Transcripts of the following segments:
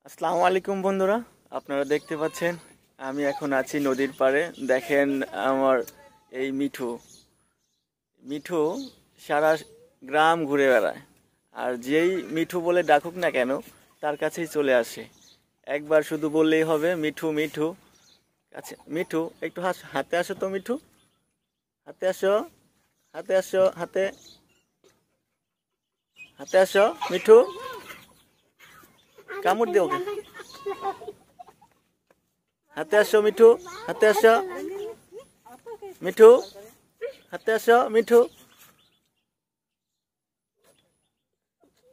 আসসালামু আলাইকুম বন্ধুরা, আপনারা দেখতে পাচ্ছেন আমি এখন আছি নদীর পাড়ে। দেখেন আমার এই মিঠু মিঠু সারা গ্রাম ঘুরে বেড়ায়, আর যেই মিঠু বলে ডাকুক না কেন তার কাছেই চলে আসে। একবার শুধু বললেই হবে মিঠু মিঠু। আচ্ছা মিঠু, একটু হাতে আসো তো মিঠু, হাতে আসো, হাতে আসো, হাতে হাতে আসো মিঠু, কামড় দিও ওকে। হাতে আসো মিঠু, হাতে আসো মিঠু, হাতে আসো মিঠু,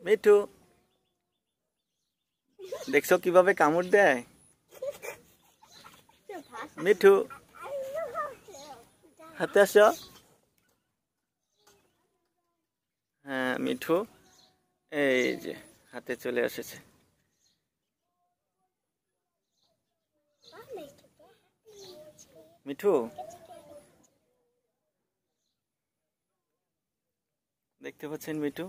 মিঠু দেখছো কিভাবে কামড় দেয় মিঠু, হাতে আসো। হ্যাঁ মিঠু, এই যে হাতে চলে এসেছে। মিঠু দেখতে পাচ্ছেন মিঠু,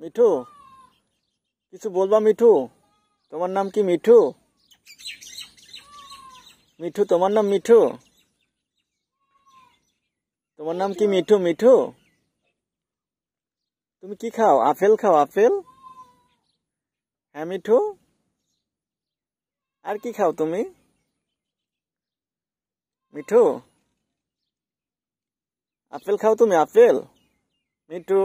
মিঠু কিছু বলবা মিঠু? তোমার নাম কি মিঠু? মিঠু তোমার নাম মিঠু? তোমার নাম কি মিঠু? মিঠু তুমি কি খাও? আপেল খাও? আপেল? হ্যাঁ মিঠু, আর কি খাও তুমি? মিঠু আপেল খাও তুমি? আপেল? মিঠু